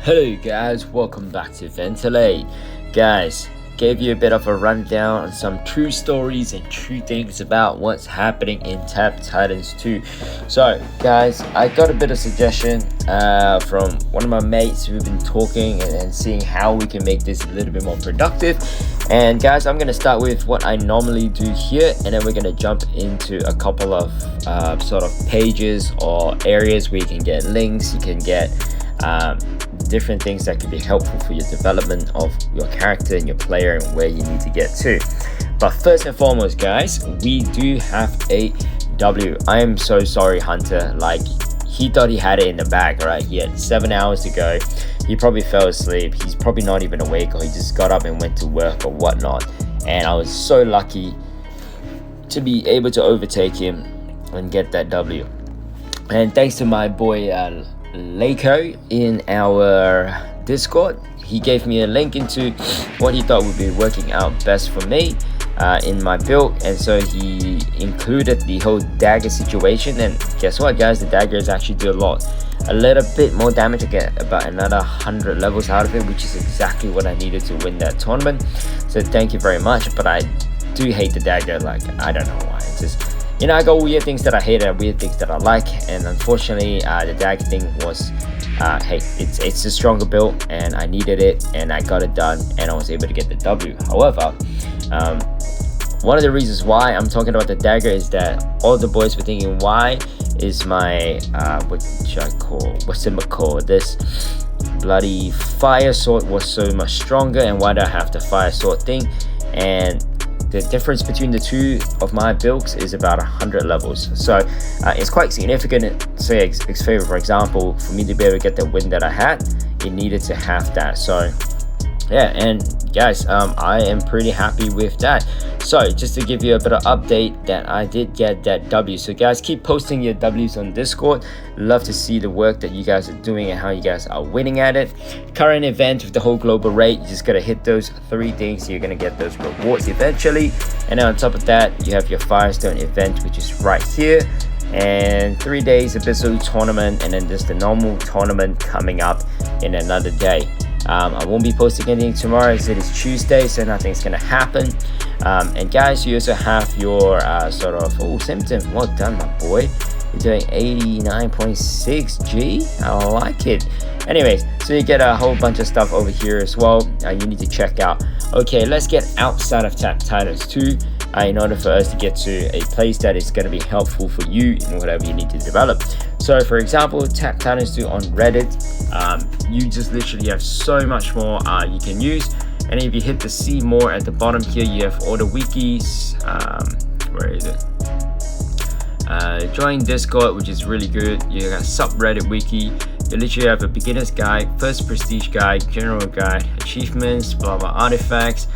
Hello guys, welcome back to Ventilate. Guys, gave you a bit of a rundown on some true stories and true things about what's happening in Tap Titans 2. So guys, I got a bit of suggestion from one of my mates who've been talking and seeing how we can make this a little bit more productive. And guys, I'm going to start with what I normally do here, and then we're going to jump into a couple of sort of pages or areas where you can get links, you can get different things that could be helpful for your development of your character and your player and where you need to get to. But first and foremost guys, we do have a W. I am so sorry Hunter, like he thought he had it in the bag, right? He had 7 hours to go. He probably fell asleep, he's probably not even awake, or he just got up and went to work or whatnot. And I was so lucky to be able to overtake him and get that W. And thanks to my boy Leiko in our Discord, he gave me a link into what he thought would be working out best for me in my build, and so he included the whole dagger situation. And guess what guys, the daggers actually do a little bit more damage. to get about another 100 levels out of it, which is exactly what I needed to win that tournament. So thank you very much. But I do hate the dagger, like I don't know why. It's just, you know, I got weird things that I hate and weird things that I like, and unfortunately the dagger thing was hey, it's a stronger build and I needed it and I got it done and I was able to get the W. However, one of the reasons why I'm talking about the dagger is that all the boys were thinking, why is my this bloody fire sword was so much stronger, and why do I have the fire sword thing? And the difference between the two of my builds is about 100 levels, so it's quite significant. Say Xavier, for example, for me to be able to get the win that I had, it needed to have that. So yeah, and guys, I am pretty happy with that. So just to give you a bit of update, that I did get that W. So guys, keep posting your W's on Discord. Love to see the work that you guys are doing and how you guys are winning at it. Current event with the whole global raid, you just gotta hit those 3 things, you're gonna get those rewards eventually. And then on top of that, you have your Firestone event, which is right here, and 3 days Abyssal tournament, and then there's the normal tournament coming up in another day. I won't be posting anything tomorrow as it is Tuesday, so nothing's gonna happen. And guys, you also have your sort of symptom. Well done my boy, you're doing 89.6 G. I like it. Anyways, so you get a whole bunch of stuff over here as well. You need to check out. Okay, let's get outside of Tap Titans 2 in order for us to get to a place that is going to be helpful for you in whatever you need to develop. So for example, Tap Titans 2 on Reddit, you just literally have so much more you can use. And if you hit the see more at the bottom here, you have all the wikis. Where is it? Join Discord, which is really good. You got subreddit wiki. You literally have a beginner's guide, first prestige guide, general guide, achievements, blah blah, artifacts.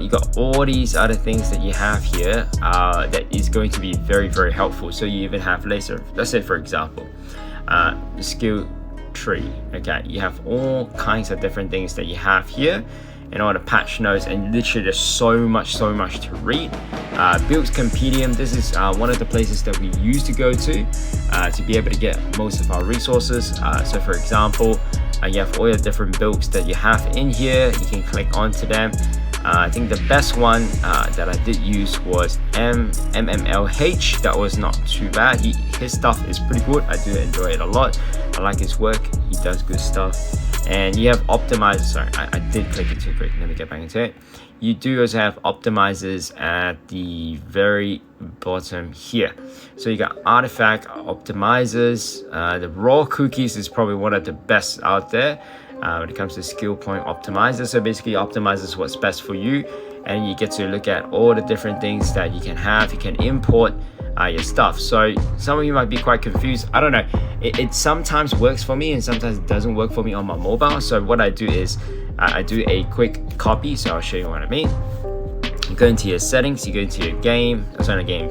You got all these other things that you have here that is going to be very helpful. So you even have laser, let's say for example, the skill tree. Okay, you have all kinds of different things that you have here and all the patch notes, and literally there's so much to read. Builds Compendium, this is one of the places that we used to go to be able to get most of our resources. So for example, you have all your different builds that you have in here. You can click onto them. I think the best one that I did use was MMLH. That was not too bad. His stuff is pretty good. I do enjoy it a lot. I like his work. He does good stuff. And you have optimizers. Sorry, I did click it too quick. Let me get back into it. You do also have optimizers at the very bottom here. So you got artifact optimizers. The raw cookies is probably one of the best out there when it comes to skill point optimizers. So basically optimizes what's best for you, and you get to look at all the different things that you can have. You can import your stuff. So some of you might be quite confused. I don't know, it sometimes works for me and sometimes it doesn't work for me on my mobile. So what I do is I do a quick copy. So I'll show you what I mean. You go into your settings, you go into your game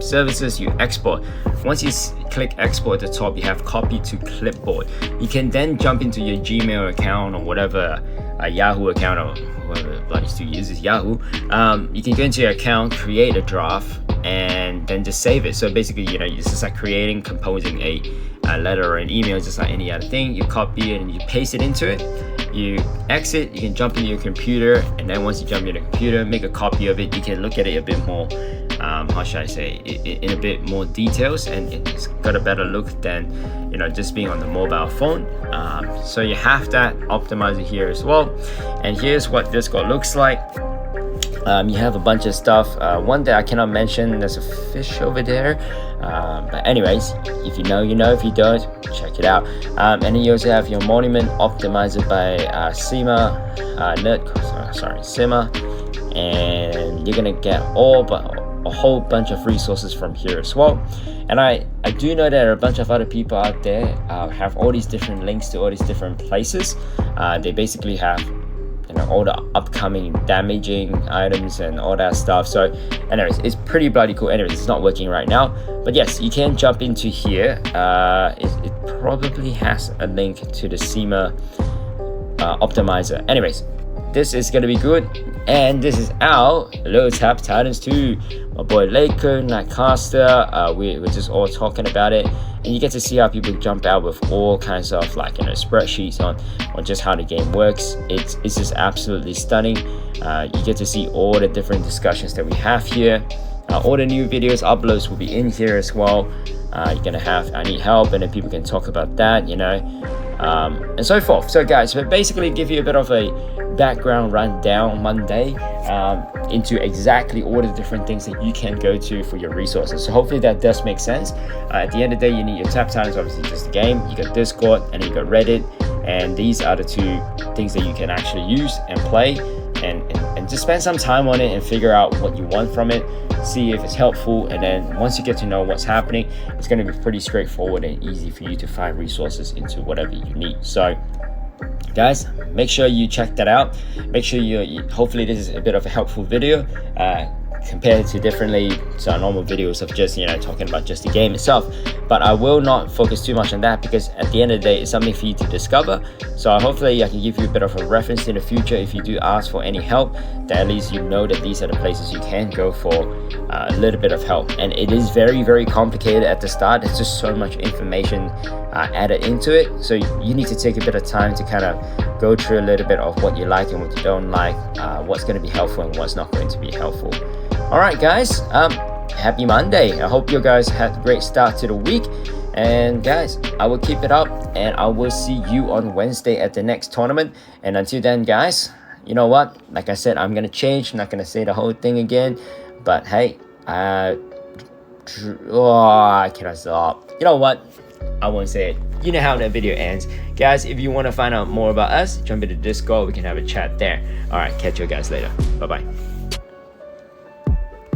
services, you export. Once you click export at the top, you have copy to clipboard. You can then jump into your Gmail account or whatever, Yahoo account, or whoever bloody still uses Yahoo. You can go into your account, create a draft, and then just save it. So basically, you know, it's just like composing a letter or an email, just like any other thing. You copy it and you paste it into it, you exit, you can jump into your computer, and then once you jump into the computer, make a copy of it. You can look at it a bit more, how should I say, in a bit more details, and it's got a better look than just being on the mobile phone. So you have that optimizer here as well, and here's what Discord looks like. You have a bunch of stuff. One that I cannot mention, there's a fish over there. But anyways, if you know, you know. If you don't, check it out. And then you also have your monument optimizer by Sima, and you're gonna get a whole bunch of resources from here as well. And I do know there are a bunch of other people out there have all these different links to all these different places. They basically have all the upcoming damaging items and all that stuff. So anyways, it's pretty bloody cool. Anyways, it's not working right now, but yes, you can jump into here. It probably has a link to the Sima optimizer. Anyways, this is gonna be good, and this is out. Hello, Tap Titans 2, my boy Laker, Nightcaster. We're just all talking about it, and you get to see how people jump out with all kinds of spreadsheets on just how the game works. It's just absolutely stunning. You get to see all the different discussions that we have here. All the new videos uploads will be in here as well. You're gonna have I need help, and then people can talk about that, and so forth. So guys, but basically give you a bit of a background rundown Monday into exactly all the different things that you can go to for your resources. So hopefully that does make sense. At the end of the day, you need your Tap Titans, obviously just the game. You got Discord, and you got Reddit, and these are the two things that you can actually use and play, and just spend some time on it and figure out what you want from it, see if it's helpful, and then once you get to know what's happening, it's going to be pretty straightforward and easy for you to find resources into whatever you need. So guys, make sure you check that out. Make sure you hopefully this is a bit of a helpful video compared to our normal videos of just talking about just the game itself. But I will not focus too much on that, because at the end of the day, it's something for you to discover. So hopefully I can give you a bit of a reference in the future if you do ask for any help, that at least you know that these are the places you can go for a little bit of help. And it is very, very complicated at the start. There's just so much information added into it, so you need to take a bit of time to kind of go through a little bit of what you like and what you don't like, what's going to be helpful and what's not going to be helpful. All right guys, happy Monday. I hope you guys had a great start to the week, and guys, I will keep it up, and I will see you on Wednesday at the next tournament. And until then guys, you know what, like I said, I'm gonna change. I'm not gonna say the whole thing again, but hey, I cannot stop. You know what, I won't say it. You know how the video ends. Guys, if you want to find out more about us, jump into Discord. We can have a chat there. All right, catch you guys later. Bye bye.